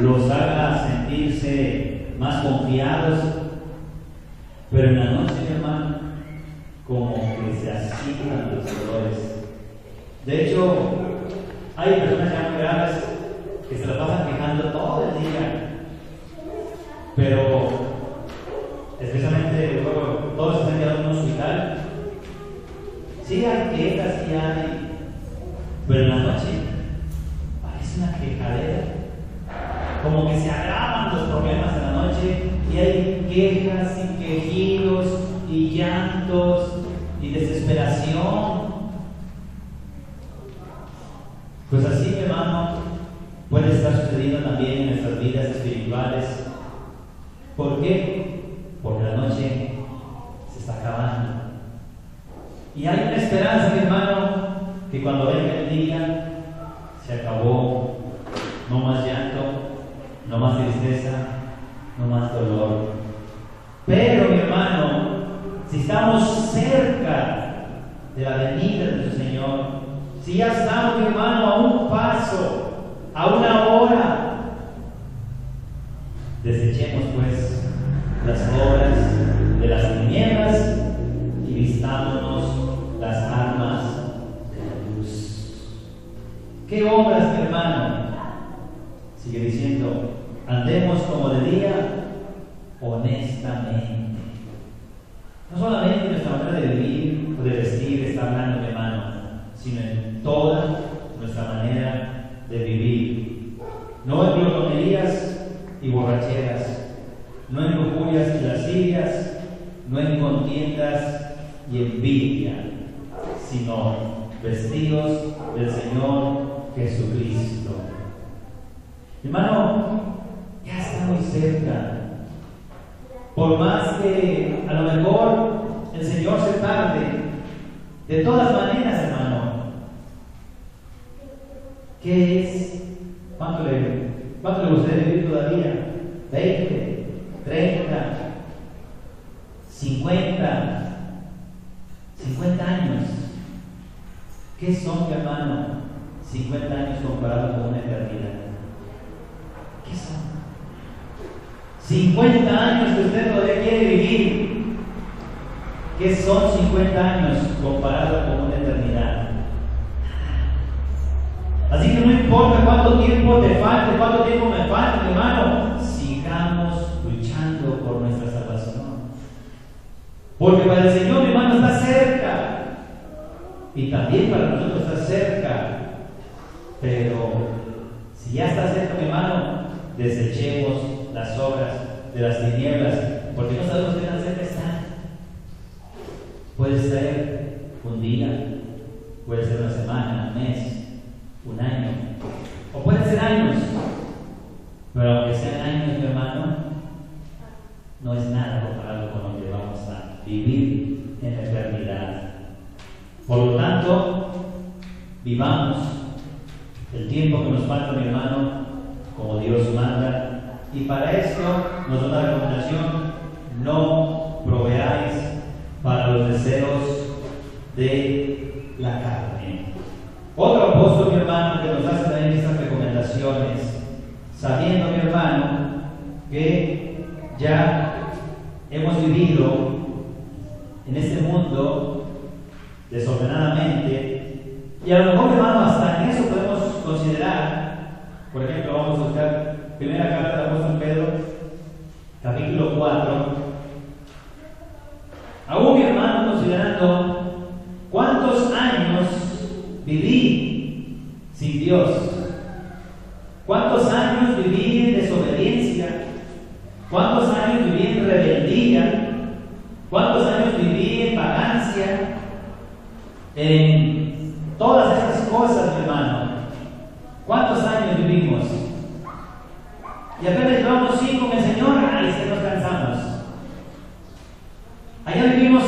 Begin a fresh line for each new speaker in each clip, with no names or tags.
los haga sentirse más confiados, pero en la noche, mi hermano, como que se asignan los dolores. De hecho, hay personas ya muy graves que se la pasan quejando todo el día, pero especialmente luego todos se han quedado en un hospital. Sí hay quejas, sí hay, pero en la noche parece una quejadera, como que se agravan los problemas en la noche y hay quejas y quejidos y llantos y desesperación. Pues así, mi hermano, puede estar sucediendo también en nuestras vidas espirituales. ¿Por qué? Porque la noche se está acabando. Y hay una esperanza, mi hermano, que cuando venga el día se acabó. No más llanto, no más tristeza, no más dolor. Pero, mi hermano, si estamos cerca de la venida de nuestro Señor, si ya estamos, mi hermano, a un paso, a una hora, desechemos pues las obras de las tinieblas y vistámonos las armas de la luz. ¿Qué obras, mi hermano? Sigue diciendo, andemos como de día, honestamente. No solamente nuestra manera de vivir o de vestir está hablando, mi hermano, sino en toda nuestra manera de vivir. No en glotonerías y borracheras, no en lujurias y lascivias, no en contiendas y envidia, sino vestidos del Señor Jesucristo. Hermano, ya está muy cerca. Por más que a lo mejor el Señor se tarde, de todas maneras, hermano, ¿qué es? ¿Cuánto le gustaría vivir todavía? 20, 30, 50 años. ¿Qué son, mi hermano? 50 años comparados con una eternidad. ¿Qué son? 50 años que usted todavía quiere vivir. ¿Qué son 50 años comparados con una eternidad? Así que no importa cuánto tiempo te falte, cuánto tiempo me falte, mi hermano, sigamos luchando por nuestra salvación. Porque para el Señor, mi hermano, está cerca. Y también para nosotros está cerca. Pero si ya está cerca, mi hermano, desechemos las obras de las tinieblas, porque no sabemos qué tan cerca está. Puede ser un día, puede ser una semana, un mes, un año, o pueden ser años. Pero aunque sean años, mi hermano, no es nada comparado con lo que vamos a vivir en la eternidad. Por lo tanto, vivamos el tiempo que nos falta, mi hermano, como Dios manda. Y para esto nos da una recomendación: no proveáis para los deseos de la carne. Otro apóstol, mi hermano, que nos hace también estas recomendaciones, sabiendo, mi hermano, que ya hemos vivido en este mundo desordenadamente, y a lo mejor, hermano, hasta en eso podemos considerar. Por ejemplo, vamos a buscar primera carta del apóstol Pedro, capítulo 4. Aún, mi hermano, considerando cuántos años viví sin Dios, cuántos años viví en desobediencia, cuántos años viví en rebeldía, cuántos años viví en vagancia, en todas esas cosas, mi hermano. ¿Cuántos años vivimos? Y apenas llevamos 5 con el Señor, ahí se nos cansamos. Allá vivimos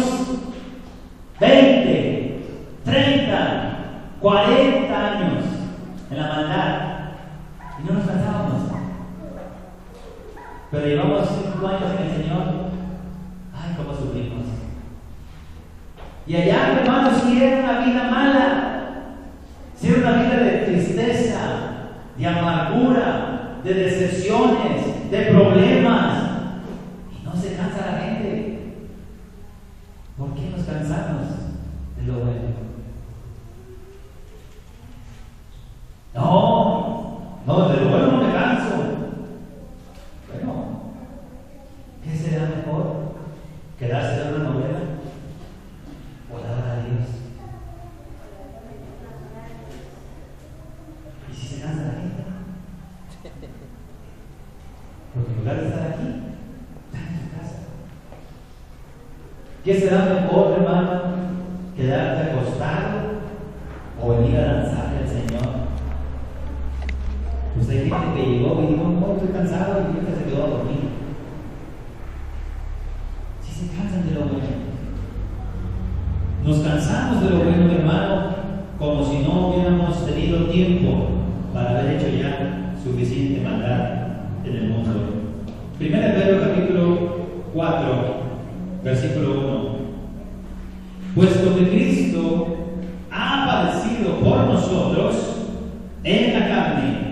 20, 30, 40 años en la maldad y no nos cansábamos. Pero llevamos 5 años en el Señor. Ay, cómo sufrimos. Y allá, hermanos, si era una vida mala, si era una vida de tristeza, de amargura, de decepciones, de problemas. Y no se cansa la gente. ¿Por qué nos cansamos de lo bueno? No, de lo bueno no me canso. Bueno, ¿qué será mejor? ¿Quedarse en una novela o dar a Dios? ¿Y si se cansa la gente? Porque en lugar de estar aquí, están en tu casa. ¿Qué será mejor, hermano? ¿Quedarte acostado o venir a danzarle al Señor? Pues hay gente que llegó y dijo, no, estoy cansado, y gente se quedó a dormir. Si se cansan de lo bueno. Nos cansamos de lo bueno, hermano, como si no hubiéramos tenido tiempo para haber hecho ya suficiente maldad en el mundo. 1 Pedro capítulo 4, versículo 1. Puesto que Cristo ha padecido por nosotros en la carne,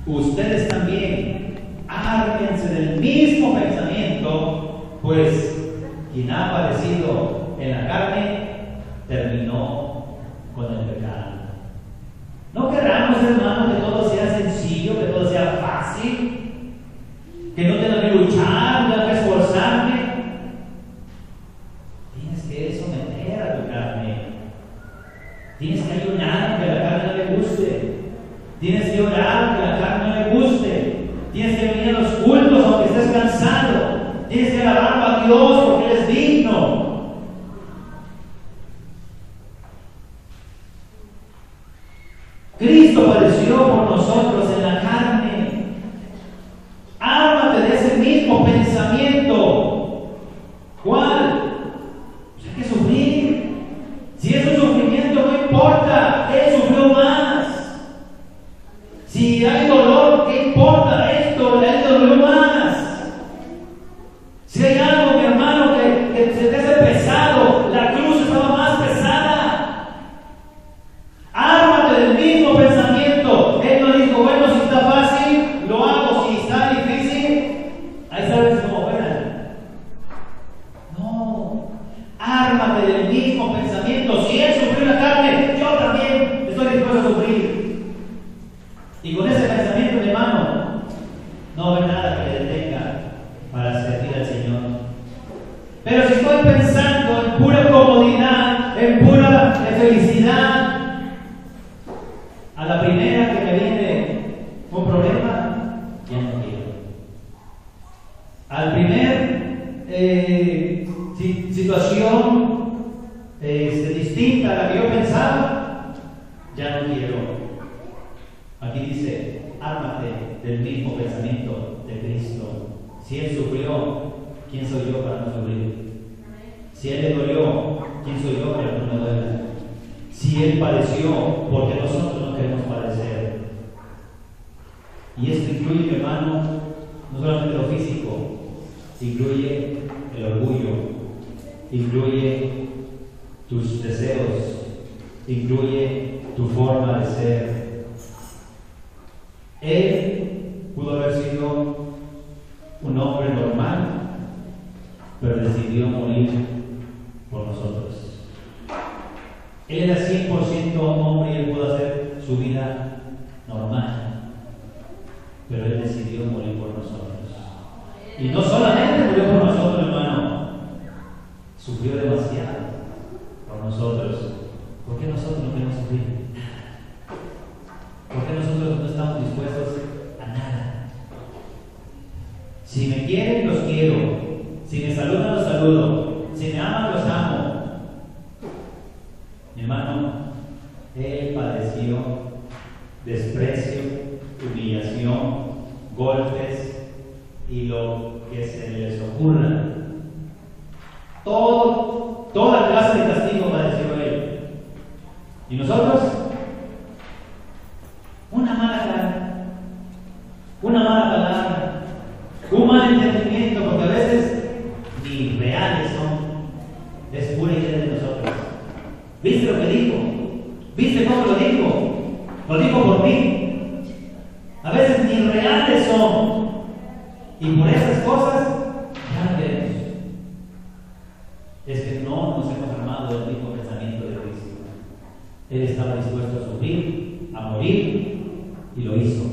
ustedes también ármense del mismo pensamiento, pues quien ha padecido en la carne terminó con el pecado. No queramos, hermano, que todo sea sencillo, que todo sea fácil, que no tenga que luchar, no tenga que esforzarme. Tienes que someter a tu carne. Tienes que ayunar aunque la carne no le guste. Tienes que orar aunque la carne no le guste. Tienes que venir a los cultos aunque estés cansado. Tienes que alabar a Dios porque Él es digno. Cristo padeció por nosotros en la carne. Ármate de ese mismo pensamiento. ¿Cuál? Pues hay que sufrir. Si es un sufrimiento, no importa. Él sufrió más. Si hay dolor, ¿qué importa esto? Él dolió más. Si hay algo, mi hermano, que se te hace pesado, la cruz estaba más pesada. Ármate del mismo pensamiento. Él no dijo, bueno, si está fácil, lo hago. Si está difícil, ahí sabes cómo fuera. No. Ármate del mismo pensamiento. Si Él sufrió la carne, yo también estoy dispuesto a sufrir. Y con ese pensamiento, mi hermano, no va a haber nada que le detenga para servir al Señor. Pero si estoy pensando en pura comodidad, en pura felicidad, a la primera que me viene un problema, ya no quiero. Al primer situación distinta a la que yo pensaba, ya no quiero. Aquí dice, ármate del mismo pensamiento de Cristo. Si Él sufrió, ¿quién soy yo para no sufrir? Si Él le dolió, ¿quién soy yo para que no me duela? Si Él padeció, porque nosotros no queremos padecer. Y esto incluye, mi hermano, no solamente lo físico, incluye el orgullo, incluye tus deseos, incluye tu forma de ser. Él pudo haber sido un hombre normal, pero decidió morir por nosotros. Él era 100% hombre y él pudo hacer su vida normal, pero él decidió morir por nosotros. Y no solamente murió por nosotros, hermano, sufrió demasiado por nosotros. ¿Por qué nosotros no queremos sufrir? ¿Por qué nosotros no estamos dispuestos a nada? Si me quieren, los quiero. Si me saludan, los saludo. Si me aman, los amo. Mi hermano, Él padeció desprecio, humillación, golpes y lo que se les ocurra. Toda clase de castigo padeció Él. ¿Y nosotros? Una mala cara, una mala palabra, un mal entendimiento, porque a veces ni reales son, es pura idea de nosotros. ¿Viste lo que dijo? ¿Viste cómo lo dijo? Lo dijo por mí. A veces ni reales Y por esas cosas ya no queremos. Es que no nos hemos armado del mismo pensamiento de Cristo. Él estaba dispuesto a sufrir, a morir, y lo hizo.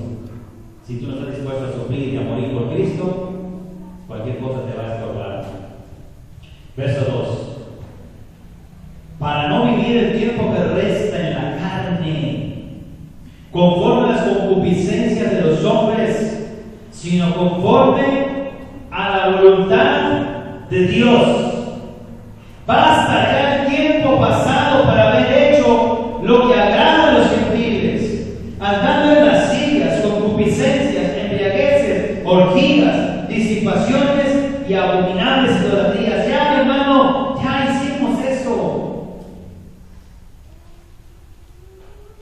Si tú no estás dispuesto a sufrir y a morir por Cristo, cualquier cosa te va a estorbar. Verso 2. Para no vivir el tiempo que resta en la carne, conforme a las concupiscencias de los hombres, sino conforme a la voluntad de Dios. Basta ya el tiempo pasado para haber hecho lo que agrada a los gentiles, andando en lascivias, concupiscencias, embriagueces, orgías, disipaciones y abominables idolatrías. Ya, hermano, ya hicimos eso.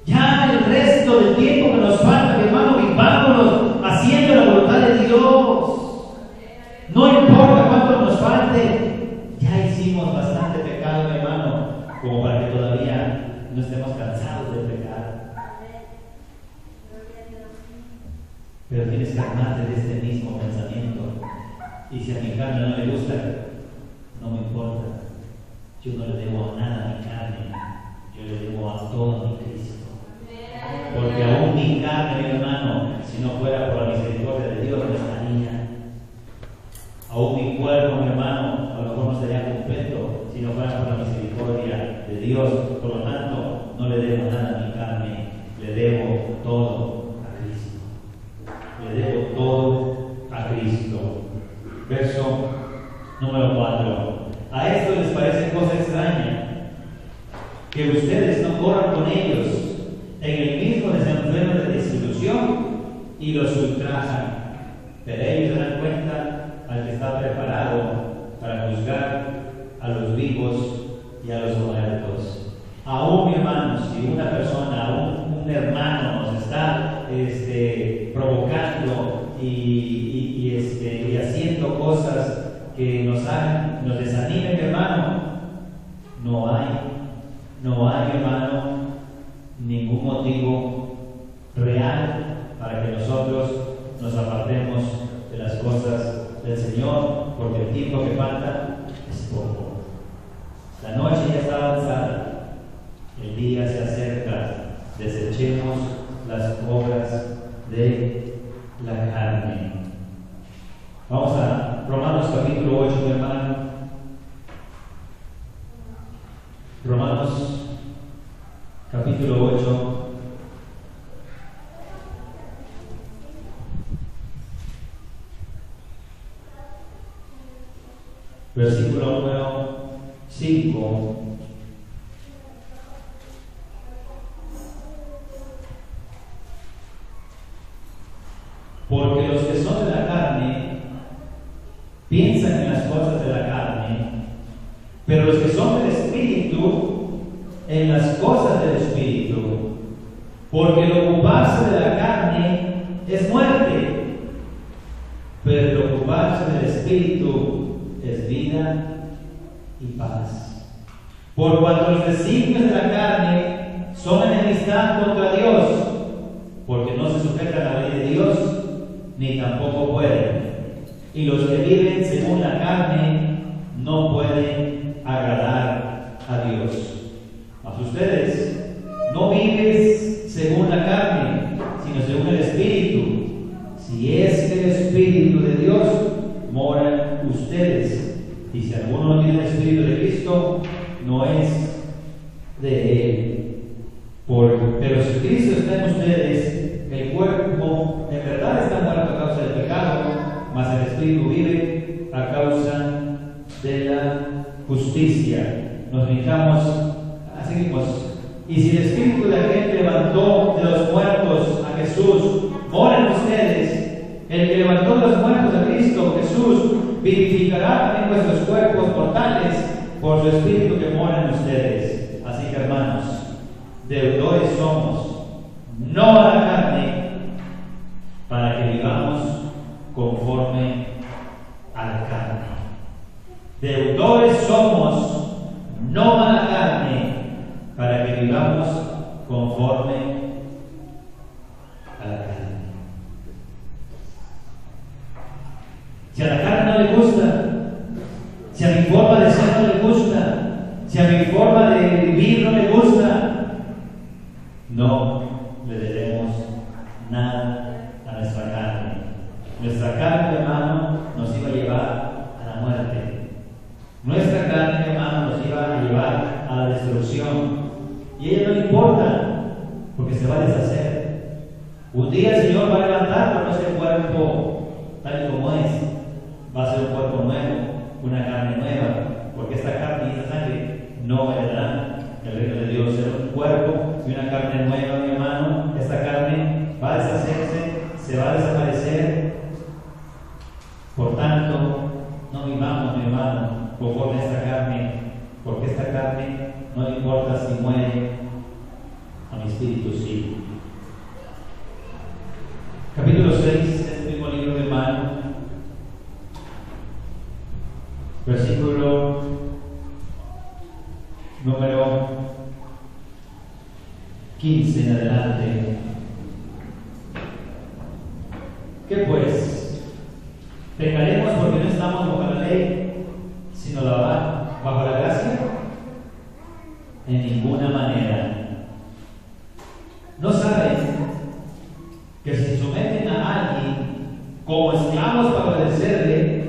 Ya el resto del tiempo que nos falta, hermano, vivámonos haciendo la voluntad de Dios. No importa cuánto nos falte. Ya hicimos bastante pecado, mi hermano, como para que todavía no estemos cansados de pecar. Pero tienes que armarte de este mismo pensamiento. Y si a mi carne no me gusta, no me importa. Yo no le debo a nada a mi carne, yo le debo a todo a mi Cristo. Porque aún mi carne, mi hermano, si no fuera por la misericordia de Dios, no estaría. Aún mi cuerpo, mi hermano, a lo mejor no estaría completo si no fuera por la misericordia de Dios. Por lo tanto, no le debo nada a mi carne, le debo todo a Cristo. Le debo todo a Cristo. Verso número 4. A esto les parece cosa extraña que ustedes no corran con ellos en el mismo desenfreno de desilusión y los ultrajan. Pero ellos dan cuenta al que está preparado para juzgar a los vivos y a los muertos. Aún, mi hermano, si una persona, un hermano nos está provocando y haciendo cosas que nos desanimen, mi hermano, no hay, hermano, ningún motivo real para que nosotros nos apartemos de las cosas del Señor, porque el tiempo que falta es poco. La noche ya está avanzada, el día se acerca. Desechemos las obras de la carne. Vamos a Romanos capítulo 8, mi hermano. Romanos capítulo 8. Versículo número 5. Porque los que son de la carne piensan en las cosas de la carne, pero los que son del Espíritu en las cosas del Espíritu. Porque el ocuparse de la carne es muerte, pero el ocuparse del Espíritu es vida y paz. Por cuanto los designios de la carne son enemistad contra Dios, porque no se sujetan a la ley de Dios, ni tampoco pueden. Y los que viven según la carne no pueden agradar a Dios. Mas ustedes no viven según la carne, sino según el Espíritu. Si es que el Espíritu de Dios mora en ustedes. Y si alguno no tiene el Espíritu de Cristo, no es de Él. Pero si Cristo está en ustedes, el cuerpo en verdad está muerto a causa del pecado, mas el Espíritu vive a causa de la justicia. Nos brincamos, seguimos. Y si el Espíritu de aquel que levantó de los muertos a Jesús mora en ustedes, el que levantó de los muertos a Cristo Jesús vivificará también vuestros cuerpos mortales por su Espíritu que mora en ustedes. Así que, hermanos, deudores somos, no a la carne, para que vivamos conforme a la carne. Deudores somos, no a la carne, para que vivamos conforme a la carne. Si a la carne no le gusta, si a mi forma de ser no le gusta, si a mi forma de vivir no le gusta, no le debemos nada a nuestra carne. Nuestra carne, hermano, nos iba a llevar a la muerte. Nuestra carne, hermano, nos iba a llevar a la destrucción. Y a ella no le importa, porque se va a deshacer. Un día el Señor va a levantar con ese cuerpo tal y como es. Va a ser un cuerpo nuevo, una carne nueva, porque esta carne y esta sangre no heredarán el reino de Dios. Será un cuerpo y una carne nueva, mi hermano. Esta carne va a deshacerse, se va a desaparecer. Por tanto, no vivamos, mi hermano, conforme a esta carne, porque esta carne no le importa si muere, a mi espíritu sí. Capítulo 6, este mismo libro de Marcos, versículo número 15 en adelante. ¿Qué pues? ¿Pecaremos porque no estamos bajo la ley, sino bajo la gracia? En ninguna manera. ¿No saben que si se someten a alguien como esclavos para obedecerle,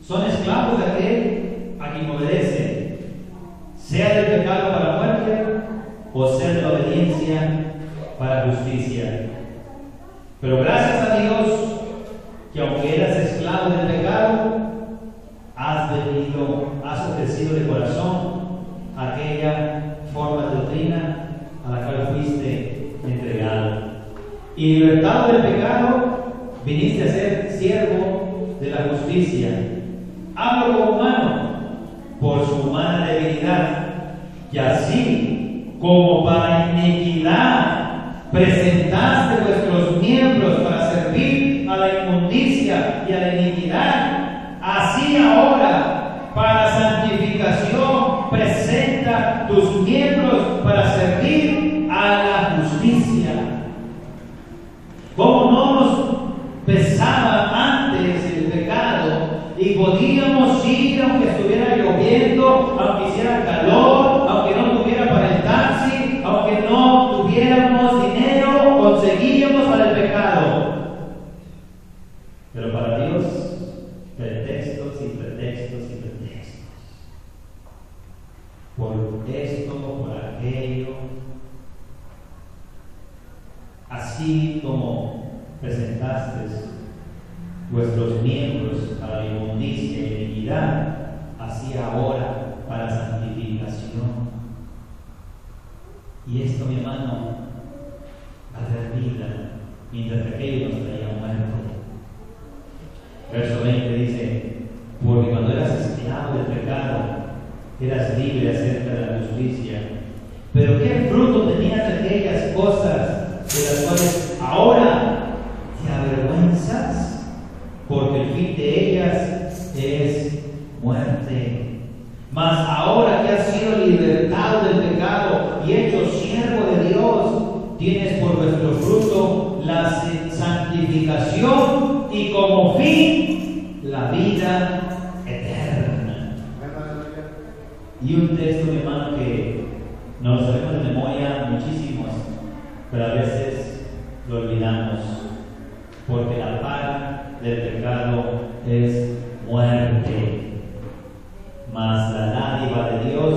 son esclavos de aquel a quien obedece, sea del pecado para muerte o sea de la obediencia para justicia? Pero gracias a Dios que aunque eras esclavo del pecado, has ofrecido de corazón aquella forma de doctrina a la cual fuiste entregado. Y libertado del pecado, viniste a ser siervo de la justicia. Hablo como humano, por su humana debilidad, y así como para iniquidad presentaste vuestros miembros para servir a la inmundicia y a la iniquidad, así ahora para santificación presenta tus miembros para servir a la justicia. Como no nos pesaba antes el pecado y podíamos ir aunque estuviera lloviendo, aunque hiciera calor, aunque no tuviera para el taxi, aunque no tuviéramos dinero, conseguíamos para el pecado. Pero para Dios, pretextos y pretextos y pretextos. Por esto, por aquello. Así como presentaste vuestros miembros para la inmundicia y la iniquidad, así ahora para santificación. Y esto, mi hermano, va a dar vida, mientras que aquello nos traía muerte. Verso 20 dice: porque cuando eras esclavo del pecado, eras libre acerca de la justicia. Pero ¿qué fruto tenías de aquellas cosas de las cuales ahora te avergüenzas? Porque el fin de ellas es muerte. Mas ahora que has sido libertado del pecado y hecho siervo de Dios, tienes por vuestro fruto la santificación y como fin la vida eterna. Y un texto, mi hermano, que nos lo sabemos de memoria muchísimos, pero a veces lo olvidamos, porque la paga del pecado es muerte, mas la dádiva de Dios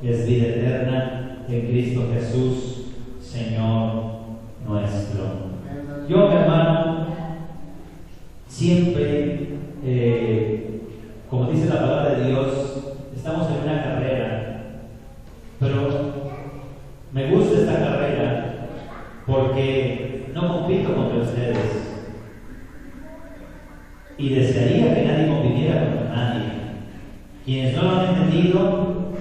es vida eterna en Cristo Jesús, Señor nuestro. Yo, mi hermano, siempre, como dice la palabra de Dios, estamos en una carrera, pero me gusta esta carrera porque no compito contra ustedes y desearía que nadie compitiera contra nadie. Quienes no lo han entendido,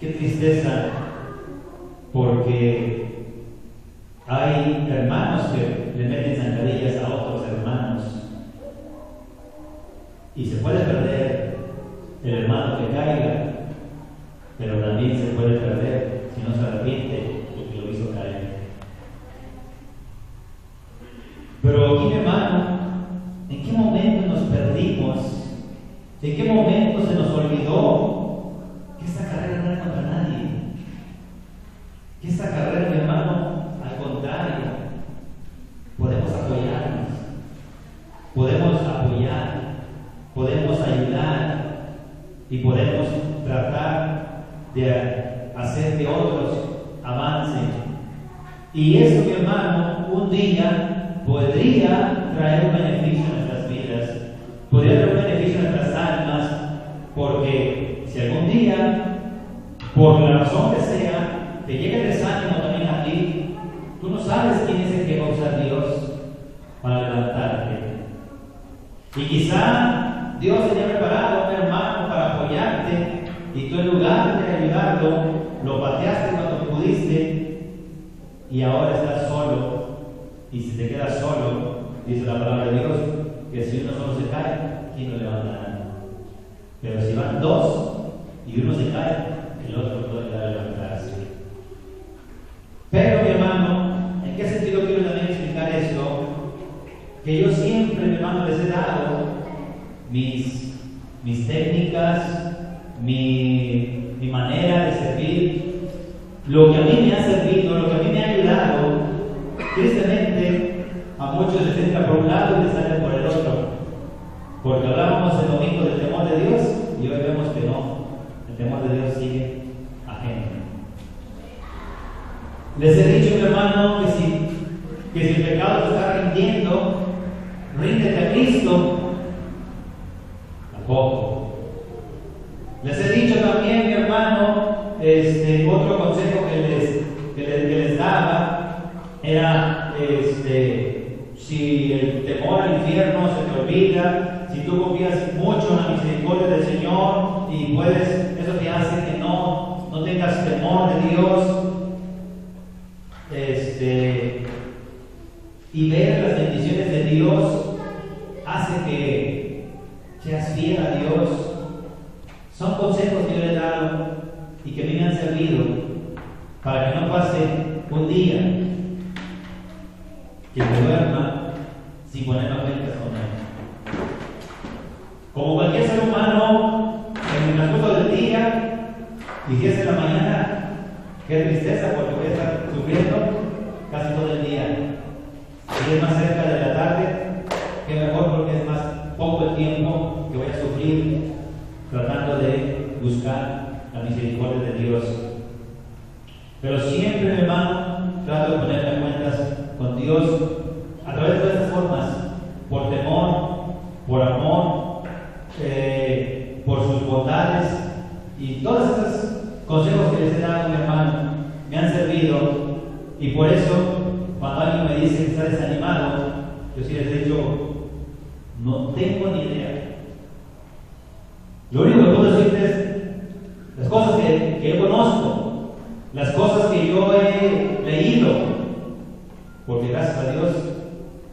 qué tristeza, porque hay hermanos que le meten zancadillas a otros hermanos y se puede perder el hermano que caiga, pero también se puede perder si no se arrepiente porque lo hizo caer. Pero aquí, mi hermano, ¿En qué momento se nos olvidó que esta carrera no era contra nadie? Que esta carrera, mi hermano, al contrario, podemos apoyarnos, podemos ayudar y podemos tratar de hacer que otros avancen. Y eso, mi hermano, un día podría traer un beneficio a nuestras vidas, podría traer un beneficio a nuestras almas, porque si algún día, por la razón que sea, te llega el desánimo también a ti, tú no sabes quién es el que va a usar Dios para levantarte. Y quizá Dios tenía preparado a un hermano para apoyarte, y tú en lugar de ayudarlo, lo pateaste cuando pudiste, y ahora estás solo. Y si te quedas solo, dice la palabra de Dios, que si uno solo se cae, ¿quién lo levantará? Pero si van dos y uno se cae, el otro puede levantarse. Pero, mi hermano, ¿en qué sentido quiero también explicar esto? Que yo siempre, mi hermano, les he dado mis técnicas, mi manera de servir, lo que a mí me ha servido, lo que a mí me ha ayudado. Tristemente, a muchos les entra por un lado y les sale por el otro, porque hablábamos el domingo del temor de Dios y hoy vemos que no, el temor de Dios sigue ajeno. Les he dicho, mi hermano, que si el pecado te está rindiendo, ríndete a Cristo. Tampoco. Les he dicho también, mi hermano, otro consejo que les daba era, si el temor al infierno se te olvida, si tú confías mucho en la misericordia del Señor y puedes, eso te hace que no tengas temor de Dios, y ver las bendiciones de Dios hace que seas fiel a Dios. Son consejos que yo le he dado y que a mí me han servido para que no pase un día que me duerma sin ponerme cuentas con Él. Como cualquier ser humano, en el transcurso del día, y 10 de la mañana, qué tristeza porque voy a estar sufriendo casi todo el día. Si es más cerca de la tarde, qué mejor porque es más poco el tiempo que voy a sufrir tratando de buscar la misericordia de Dios. Pero siempre, mi hermano, trato de ponerme cuentas con Dios a través de todas estas formas, por temor, por amor, por sus bondades, y todos estos consejos que les he dado, mi hermano, me han servido. Y por eso, cuando alguien me dice que está desanimado, yo sí les he dicho, no tengo ni idea. Lo único que puedo decirles es las cosas que yo conozco, las cosas que yo he leído, porque gracias a Dios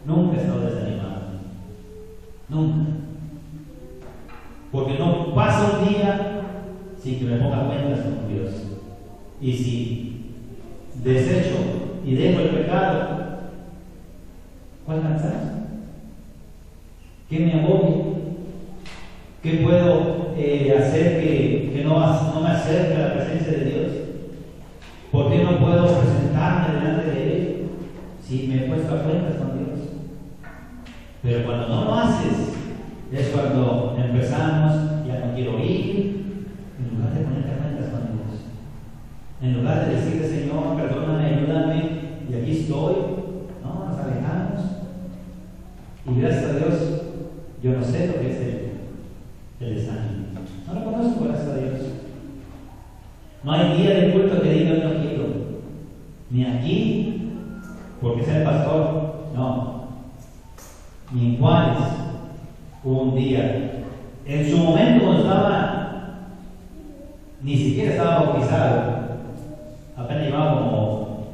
nunca he estado desanimado. Nunca. Porque no pasa un día sin que me ponga cuentas con Dios. Y si desecho y dejo el pecado, ¿cuál cansancio? ¿Qué me agobia? ¿Qué puedo hacer que no me acerque a la presencia de Dios? ¿Por qué no puedo presentarme delante de Él si me he puesto a cuentas con Dios? Pero cuando no lo haces, es cuando empezamos, ya no quiero ir, en lugar de ponerte a cuentas con Dios. En lugar de decirle, Señor, perdóname, ayúdame, y aquí estoy, no, nos alejamos. Y gracias a Dios, yo no sé lo que es el desánimo. No lo conozco, gracias a Dios. No hay día de culto que diga no quiero, ni aquí, porque sea el pastor, no, ni en Juárez. Hubo un día, en su momento cuando ni siquiera estaba bautizado, apenas llevaba como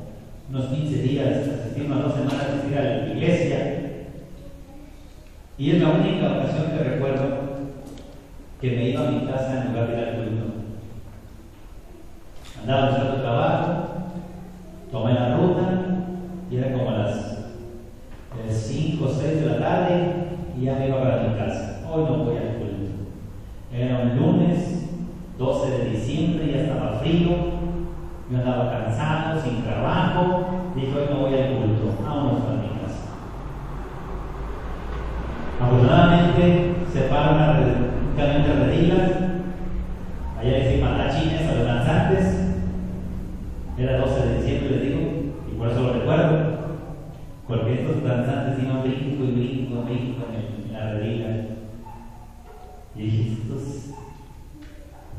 unos 15 días, asistir unas 2 semanas a asistir a la iglesia, y es la única ocasión que recuerdo que me iba a mi casa en lugar de ir al culto. Andaba buscando trabajo, tomé la ruta y era como a las 5 o 6 de la tarde y ya me iba para mi casa. Hoy no voy al culto. Era un lunes, 12 de diciembre, ya estaba frío, yo andaba cansado, sin trabajo. Dije, hoy no voy al culto, vámonos para mi casa. Afortunadamente se pararon un camión de redilas, allá les matachines a los danzantes. Era 12 de diciembre, les digo, y por eso lo recuerdo, porque estos danzantes iban brinco y brinco en la redila. Y dije, estos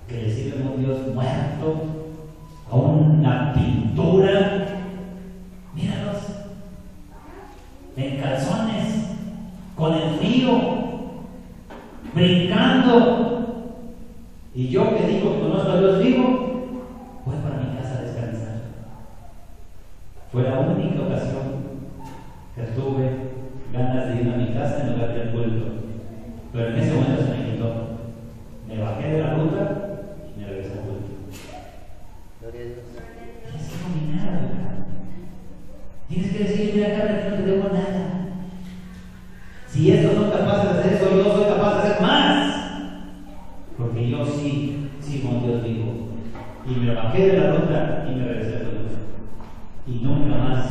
que le sirven a un Dios muerto, a una pintura, míralos, en calzones, con el frío, brincando. Y yo que digo que conozco a Dios vivo, voy para mi casa a descansar. Fue la única ocasión que tuve ganas de ir a mi casa en lugar del culto. Pero en ese momento se me quitó. Me bajé de la ruta y me regresé al culto.
Gloria a Dios.
Tienes que dominar, ¿verdad? Tienes que decir, mira, Carmen, que no te debo nada. Si estos son capaces de hacer eso, yo soy capaz de hacer más. Porque yo sí con Dios vivo. Y me bajé de la ruta y me regresé al culto. Y nunca más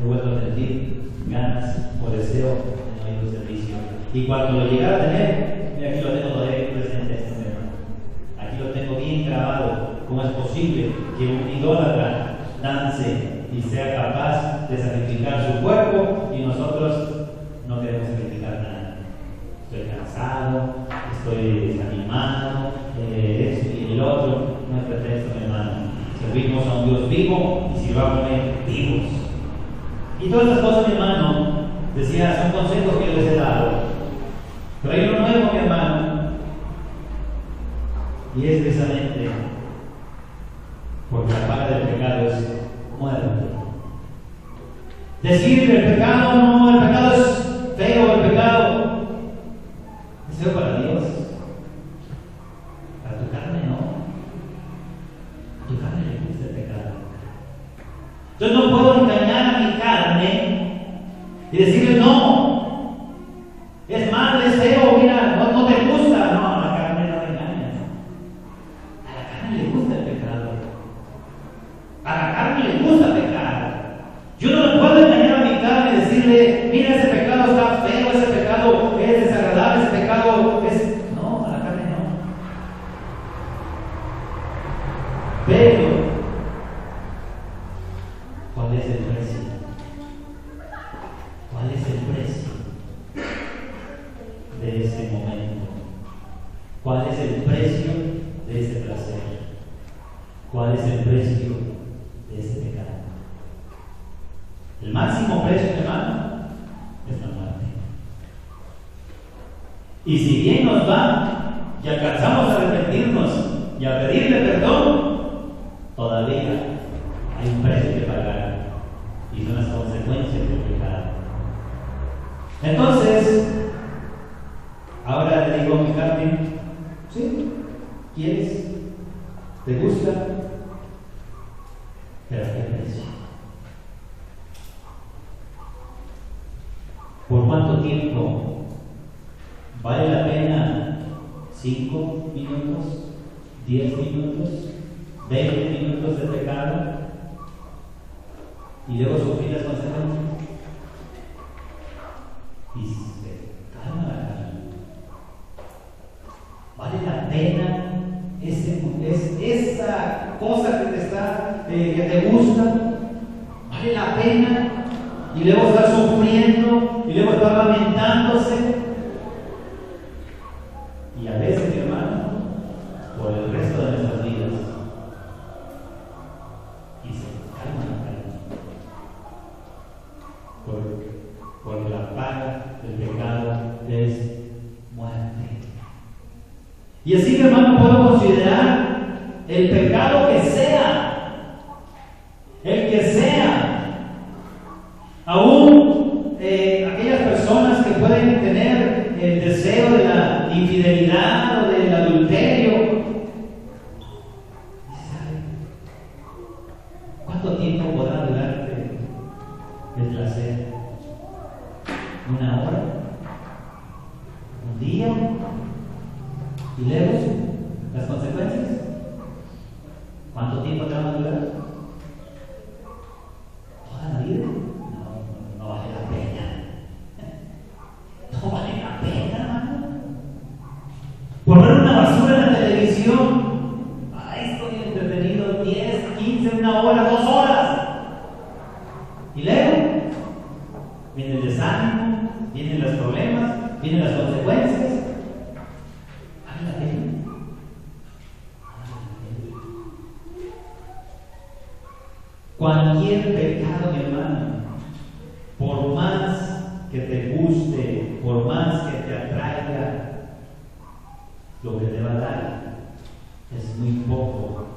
he vuelto a sentir ganas o deseo de no ir al servicio. Y cuando lo llegara a tener, mira, aquí lo tengo todavía presente este tema. Aquí lo tengo bien grabado. ¿Cómo es posible que un idólatra dance y sea capaz de sacrificar su cuerpo y nosotros no queremos sacrificar nada? Estoy cansado, estoy desanimado, esto y el otro. No hay pretexto, mi hermano. Servimos a un Dios vivo y sirvámosle vivos. Y todas estas cosas, mi hermano, decía, son consejos que yo les he dado. Pero hay uno nuevo, mi hermano, y es precisamente porque la paga del pecado es muerte. Decir el pecado no, el pecado es feo, el pecado es feo para Dios. Para tu carne no. A tu carne le gusta el pecado. Entonces no puedo engañar a mi carne y decirle no. Es malo, es feo, mira, no te gusta. No, a la carne no le engañas. A la carne le gusta el pecado. A la carne le gusta pecar. Yo no le puedo engañar a mi carne y decirle, mira, ese pecado está feo, ese pecado es desagradable, ese pecado es... No, a la carne no. Pero, ¿cuál es el precio? ¿Cuál es el precio de ese momento? ¿Cuál es el precio de ese placer? ¿Cuál es el precio de ese pecado? El máximo precio, hermano, es la muerte. Y si bien nos va y alcanzamos a arrepentirnos y a pedirle perdón, todavía hay un precio que pagar y son las consecuencias del pecado. Entonces, ahora le digo a mi carne, ¿sí? ¿Quieres? ¿Te gusta? ¿Pero a qué precio? ¿Por cuánto tiempo? ¿Vale la pena 5 minutos? ¿10 minutos? ¿20 minutos de pecado? Y luego sufrir las consecuencias. Y se calma la carne. ¿Vale la pena esa cosa que te gusta? ¿Vale la pena? Y luego estar sufriendo, y luego estar lamentándose. Y a veces, mi hermano, por el resto de nuestras vidas. Y se calma la carne. Porque la paga del pecado es muerte. Y así, mi hermano, puedo considerar el pecado que sea, el que sea. Aún aquellas personas que pueden tener el deseo de la infidelidad o del adulterio, ¿sabe cuánto tiempo podrá durarte el placer? ¿1 hora? ¿1 día? ¿Y luego las consecuencias? ¿Cuánto tiempo te van a durar? ¿Toda la vida? No vale la pena. No vale la pena, hermano. Por ver una basura en la televisión. Ay, estoy entretenido 10, 15, 1 hora, 2 horas. Y luego viene el desánimo, vienen los problemas, vienen las consecuencias. ¿Vale la pena? Cualquier pecado, mi hermano, por más que te guste, por más que te atraiga, lo que te va a dar es muy poco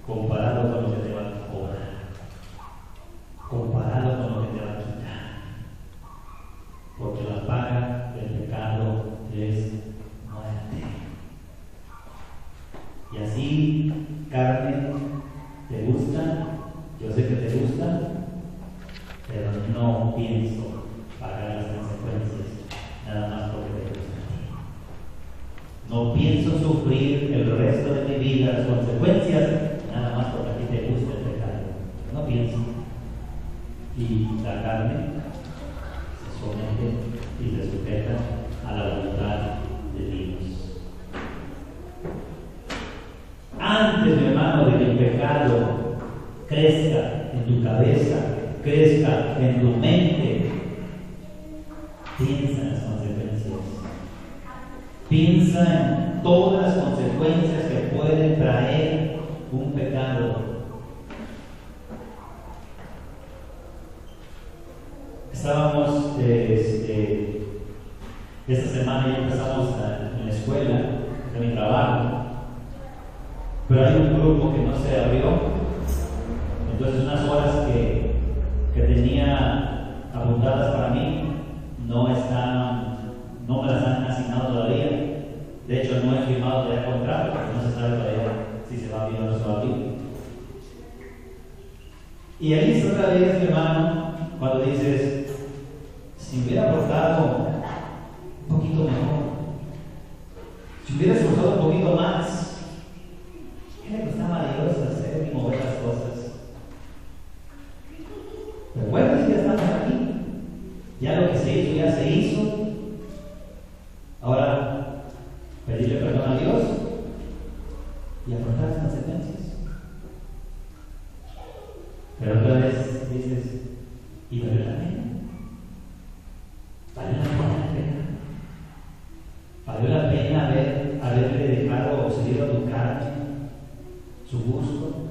comparado con lo que te va a cobrar, comparado con lo que te va a quitar, porque la paga del pecado es muerte. Y así, carne, ¿te gusta? Yo sé que te gusta, pero no pienso pagar las consecuencias nada más porque te gusta a ti. No pienso sufrir el resto de mi vida las consecuencias nada más porque a ti te gusta el pecado. No pienso. Y la carne se somete y se sujeta a la voluntad de Dios. Antes, mi hermano, de que el pecado crezca en tu cabeza, crezca en tu mente, piensa en las consecuencias. Piensa en todas las consecuencias que puede traer un pecado. Estábamos, esta semana ya empezamos en la escuela, en mi trabajo, pero hay un grupo que no se abrió. Entonces unas horas que tenía apuntadas para mí no me las han asignado todavía. De hecho, no he firmado todavía el contrato porque no se sabe todavía si se va a abrir o no se va a abrir. Y ahí es otra vez, mi hermano, cuando dices, si me hubiera portado un poquito mejor, si hubiera esforzado un poquito más, ¿qué le costaba a Dios hacer y mover las cosas? Pero bueno, ya estamos aquí. Ya lo que se hizo, ya se hizo. Ahora, pedirle perdón a Dios y afrontar las consecuencias. Pero otra vez dices, ¿y vale la pena? ¿Vale la pena? ¿Valió la pena haberle dejado seguir a tu carne, su gusto?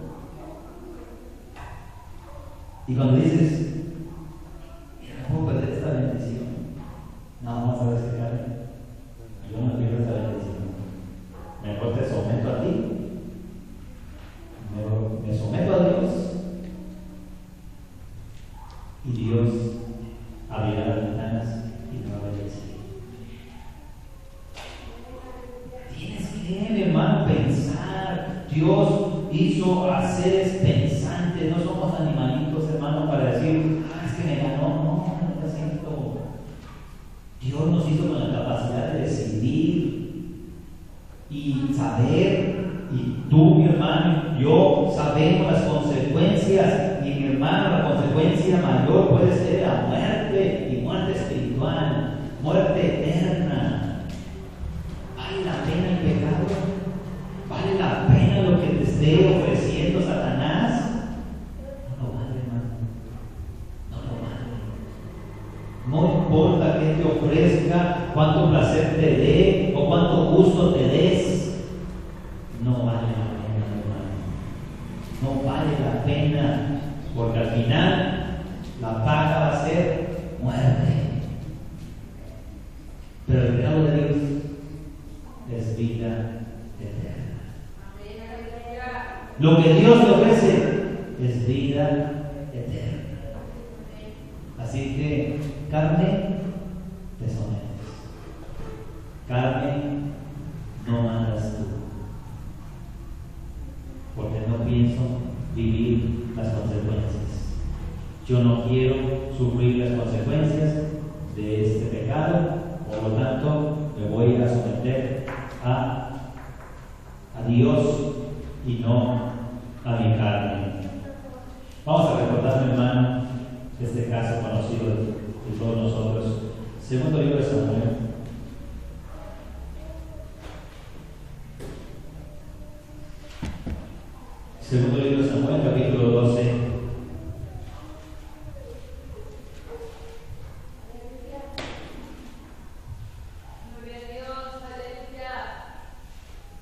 Y cuando dices, ¿cómo perder esta bendición? No, vamos a ver si carne. Yo no pierdo esta bendición. Mejor te someto a ti. Me someto a Dios. Y Dios abrirá las ventanas y me va a bendecir. Tienes que, mi hermano, pensar. Dios hizo a seres pensantes. No somos animalitos, hermano, para decir, es que me ganó. No, me siento. Dios nos hizo con la capacidad de decidir y saber. Y tú, mi hermano, y yo sabemos las consecuencias. Y mi hermano, la consecuencia mayor puede ser la muerte, y muerte espiritual, muerte eterna. ¿Vale la pena el pecado? ¿Vale la pena lo que te esté ofreciendo Satanás? No lo vale, hermano. No lo vale. No importa qué te ofrezca, cuánto placer te dé o cuánto gusto te des. No vale la pena, hermano. No vale la pena. Porque al final la paga va a ser muerte. Pero el regalo de Dios es vida eterna. Lo que Dios te ofrece es vida eterna. Así que, carne, te sometes. Carne, no mandas tú. Porque no pienso vivir las consecuencias. Yo no quiero sufrir las consecuencias de este pecado, por lo tanto me voy a someter a y no a mi carne. Vamos a recordar, mi hermano, este caso conocido de todos nosotros. Segundo libro de Samuel. Segundo libro de Samuel, capítulo 12.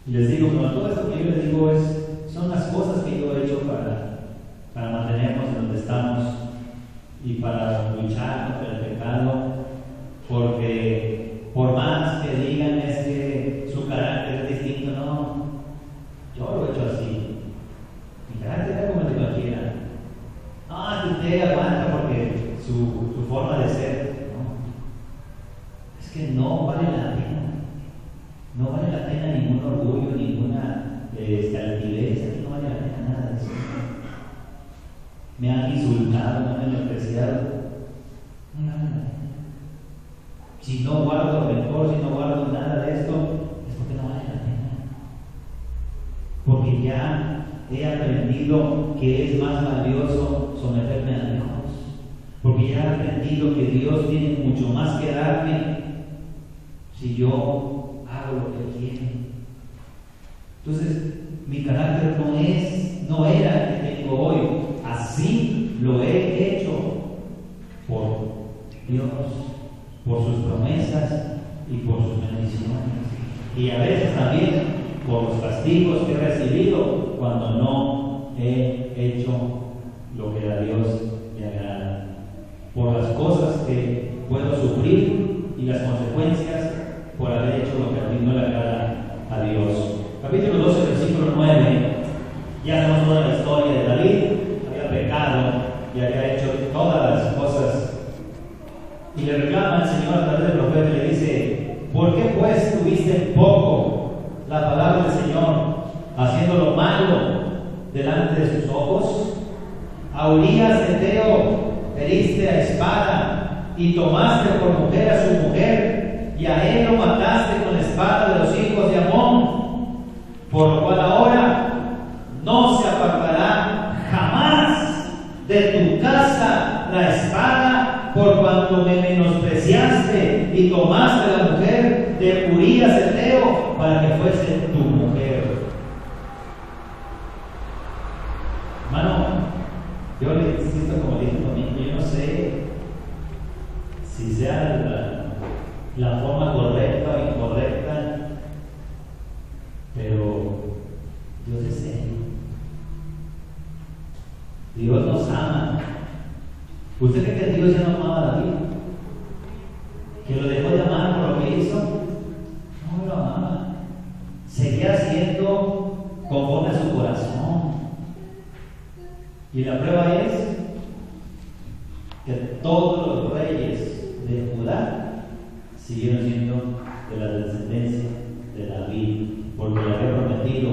Y les digo, bueno, todo esto que yo les digo son las cosas que yo he hecho para mantenernos en donde estamos y para luchar contra el pecado, porque por más que digan es que su carácter es distinto, no, yo lo he hecho así. Mi carácter es como el de cualquiera. No, que usted aguanta porque su forma de ser, no. Es que no vale la pena. No vale la pena ningún orgullo, ninguna altivez, aquí no vale la pena nada de eso. Me han insultado, me han menospreciado. No vale la pena. Si no guardo rencor, si no guardo nada de esto, es porque no vale la pena. Porque ya he aprendido que es más valioso someterme a Dios. Porque ya he aprendido que Dios tiene mucho más que darme si yo hago lo que quiere. Entonces, mi carácter no era el que tengo hoy. Así lo he hecho por Dios, por sus promesas y por sus bendiciones. Y a veces también por los castigos que he recibido cuando no he hecho lo que a Dios le agrada. Por las cosas que puedo sufrir y las consecuencias por haber hecho lo que a mí no le agrada a Dios. Capítulo 12, versículo 9. Ya sabemos toda la historia de David. Había pecado y había hecho todas las cosas. Y le reclama al Señor a través del profeta y le dice: ¿por qué pues tuviste en poco la palabra del Señor, haciendo lo malo delante de sus ojos? A Urías Eteo heriste a espada y tomaste por mujer a su mujer, y a él lo mataste con la espada de los hijos de Amón, por lo cual ahora no se apartará jamás de tu casa la espada, por cuanto me menospreciaste y tomaste la mujer de Urías Eteo para que fuese tu mujer. Hermano, yo le siento como dije domingo, yo no sé si sea la forma correcta o incorrecta, pero Dios es serio. Dios nos ama. ¿Usted cree que Dios ya no amaba a David? ¿Que lo dejó de amar por lo que hizo? No lo amaba. Seguía siendo conforme a su corazón. Y la prueba es que todos los reyes de Judá siguieron siendo de la descendencia de David, porque le había prometido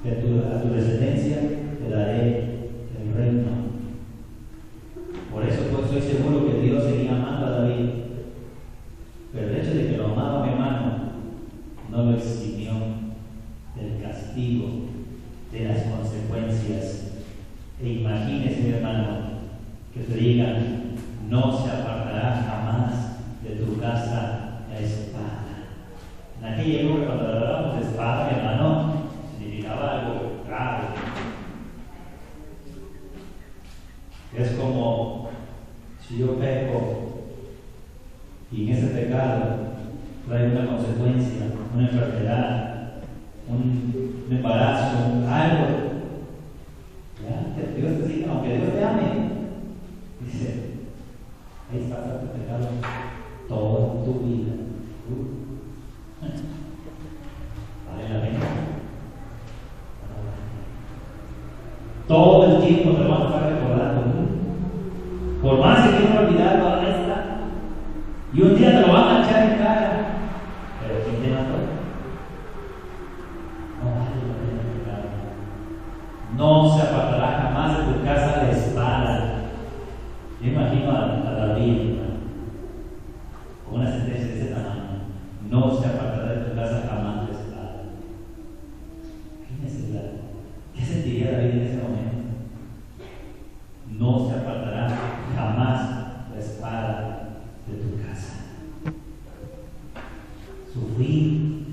que a tu descendencia te daré el reino. Por eso pues estoy seguro que Dios seguía amando a David, pero el hecho de que lo amaba, mi hermano, no lo eximió del castigo, de las consecuencias. E imagínese, mi hermano, que te digan: no se apartará jamás de tu casa la espada. En aquella época, cuando hablábamos de espada, mi hermano, significaba algo grave. Es como si yo peco y en ese pecado trae una consecuencia, una enfermedad, un embarazo, algo. ¿Ya? Que Dios te diga, aunque Dios te ame, dice: ahí está tu pecado toda tu vida. Vale la pena. Todo el tiempo te lo van a estar recordando. Por más que quieran olvidarlo, ahí está. Y un día te lo van a echar en cara. Pero ¿quién te mató? No vale la pena el pecado. No se apartará jamás de tu casa la espada. Yo imagino a David con una sentencia de ese tamaño: no se apartará de tu casa jamás la espada. Fíjense sufrir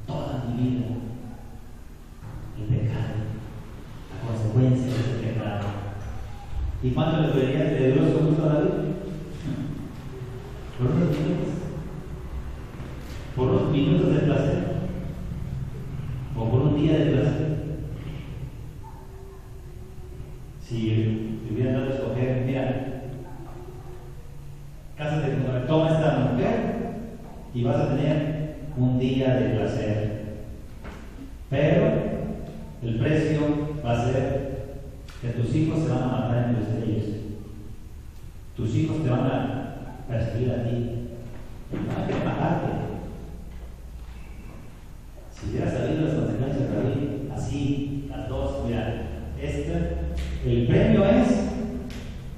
toda mi vida el pecado, la consecuencia de ese pecado. ¿Y cuánto le dolería de Dios justo a David? Por unos minutos. Por unos minutos de placer. O por un día de placer. Si te hubieran dado a escoger, mira, cásate con él, toma esta mujer y vas a tener un día de placer. Pero el precio va a ser que tus hijos se van a matar entre ellos. Tus hijos te van a perseguir a ti. Van a querer matarte. Si hubieras sabido las consecuencias de David, así, las dos, mira, el premio es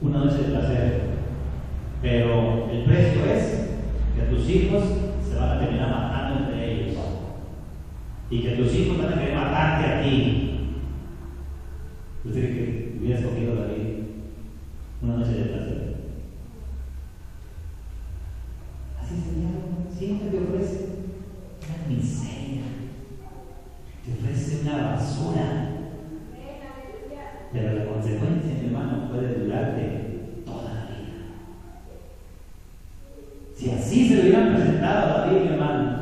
una noche de placer, pero el precio es que tus hijos se van a terminar matando entre ellos y que tus hijos van a querer matarte a ti. ¿Usted cree que hubiera escogido David una noche de placer? Así Señor siempre te ofrece una miseria, te ofrece una basura. Pero la consecuencia, mi hermano, puede durarte toda la vida. Si así se lo hubieran presentado a David, mi hermano,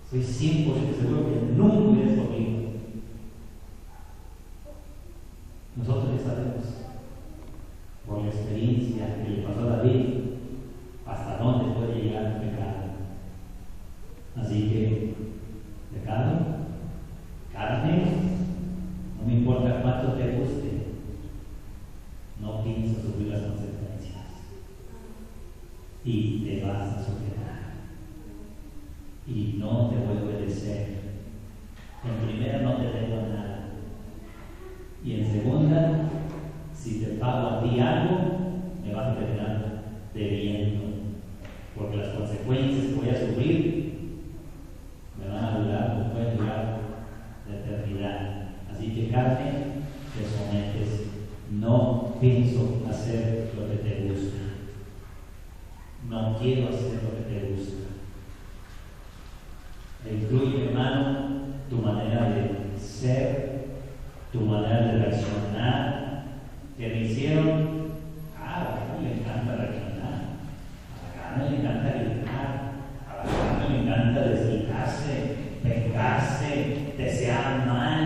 soy 100% seguro que nunca hubiera escogido. Nosotros ya sabemos, por la experiencia que le pasó a David, hasta dónde puede llegar el pecado. Así que, pecado, carne, no me importa cuánto te guste, no pienso sufrir las consecuencias y te vas a sujetar y no te voy a obedecer. En primera, no te debo nada, y en segunda, si te pago a ti algo, me vas a terminar debiendo, porque las consecuencias que voy a sufrir me van a durar, me pueden durar la eternidad. Así que, carne, te sometes. No pienso hacer lo que te gusta. No quiero hacer lo que te gusta. Incluye, hermano, tu manera de ser, tu manera de reaccionar. Que me hicieron, a la carne le encanta reaccionar, a la carne le encanta gritar, a la carne le encanta desquitarse, vengarse, desear mal.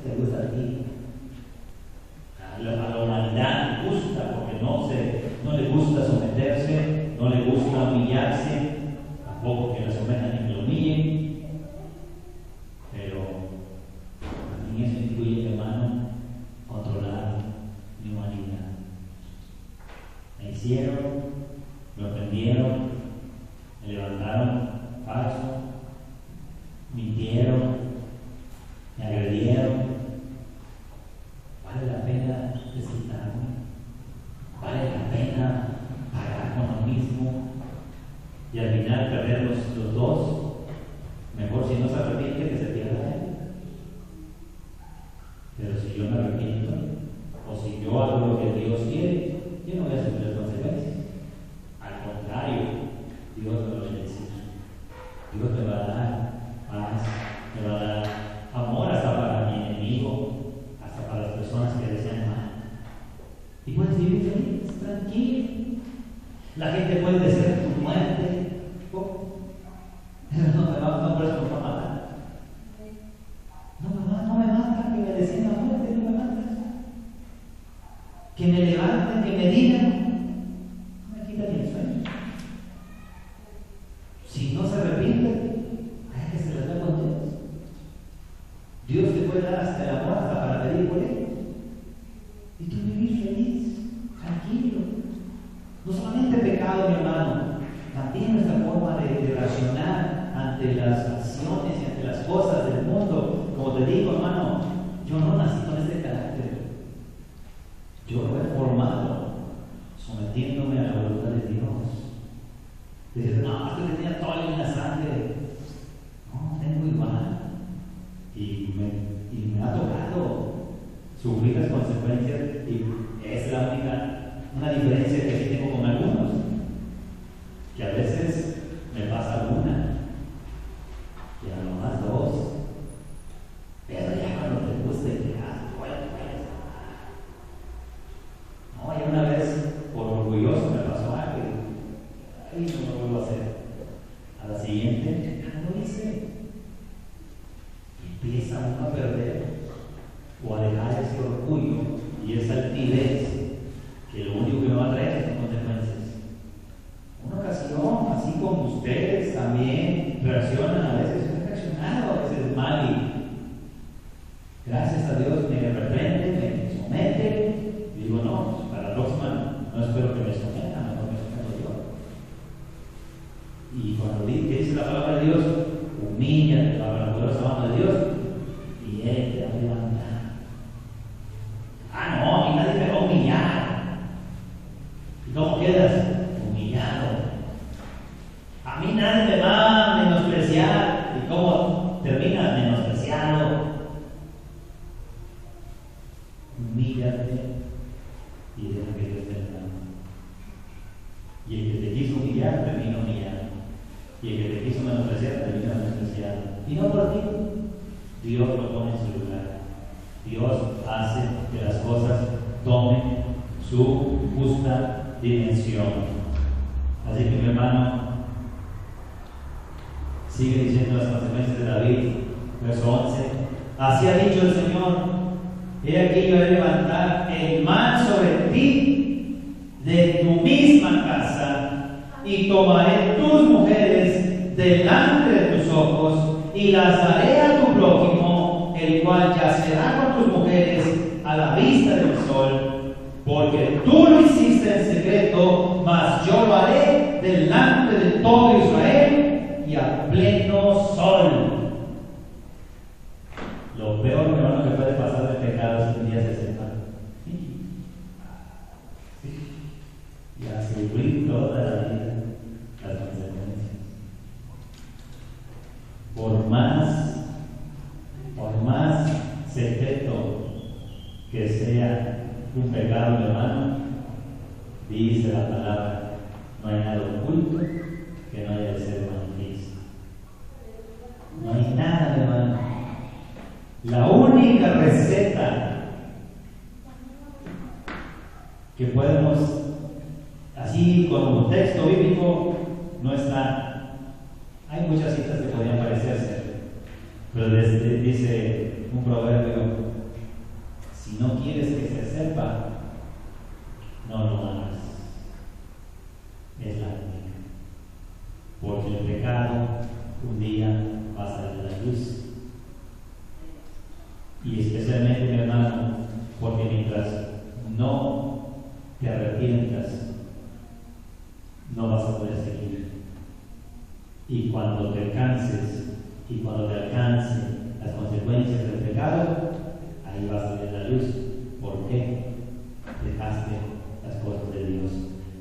¿Te gusta a ti? A la humanidad le gusta porque no le gusta someterse, no le gusta humillarse, tampoco que la sometan ni que lo humillen, pero también eso incluye, hermano, controlar mi humanidad. Me hicieron, me ofendieron, me levantaron falso, mintieron, me agredieron. ¿Vale la pena desquitarme? ¿Vale la pena pagar con lo mismo y al final perder los dos? Mejor si no se arrepiente que se pierda él. Pero si yo me arrepiento o si yo hago lo que Dios quiere, yo no voy a sufrir las consecuencias. Al contrario, Dios me lo bendice. Dios me va a dar paz, me va a dar amor hasta para mi enemigo, hasta para las personas que desean mal. Y puedes vivir feliz, tranquilo. La gente puede desear tu muerte. No, por eso no me matan. No me matan, que me deseen la muerte, no me matan. Que me levanten, que me digan, no me quitan el sueño. Si no se arrepienten, hay que se les da con Dios. Dios te puede dar hasta el amor, hasta para pedir por él. Y tú vivir feliz, tranquilo. No solamente pecado, mi hermano, también nuestra forma de reaccionar ante las acciones y ante las cosas del mundo. Como te digo, hermano, yo no nací con este carácter. Yo lo he formado sometiéndome a la voluntad de Dios. Dices, no, es que tenía todo en la sangre. No, tengo igual. Y me ha tocado sufrir las consecuencias, y es la única, una diferencia que tengo con algunos, que a veces quedas humillado. A mí nadie me va a menospreciar. ¿Y cómo terminas? Menospreciado. Humíllate y deja que Dios te bendiga. Y el que te quiso humillar, termina humillado. Y el que te quiso menospreciar, termina menospreciado. Y no por ti. Dios lo pone en su lugar. Dios hace que las cosas tomen su justa dimensión. Así que mi hermano, sigue diciendo las consecuencias de David, verso 11. Así ha dicho el Señor: he aquí yo he de levantar el mal sobre ti de tu misma casa, y tomaré tus mujeres delante de tus ojos, y las daré a tu prójimo, el cual yacerá con tus mujeres a la vista del sol, porque tú lo hiciste en secreto, mas yo lo haré delante de todo Israel y a pleno sol. Lo peor, hermano, que puede pasar del pecado es que un día se sepa. Y a sufrir toda la vida las consecuencias. Por más secreto que sea un pecado, mi hermano, dice la palabra, no hay nada oculto que no haya de ser manifiesto. No hay nada, mi hermano. La única receta que podemos, así como texto bíblico, no está. Hay muchas citas que podrían parecerse, pero dice un proverbio: si no quieres que se sepa, no lo hagas. Es la única. Porque el pecado un día va a salir a la luz. Y especialmente, mi hermano, porque mientras no te arrepientas, no vas a poder seguir. Y cuando te canses y cuando te alcancen las consecuencias del pecado, ahí vas a ver la luz. ¿Por qué dejaste las cosas de Dios?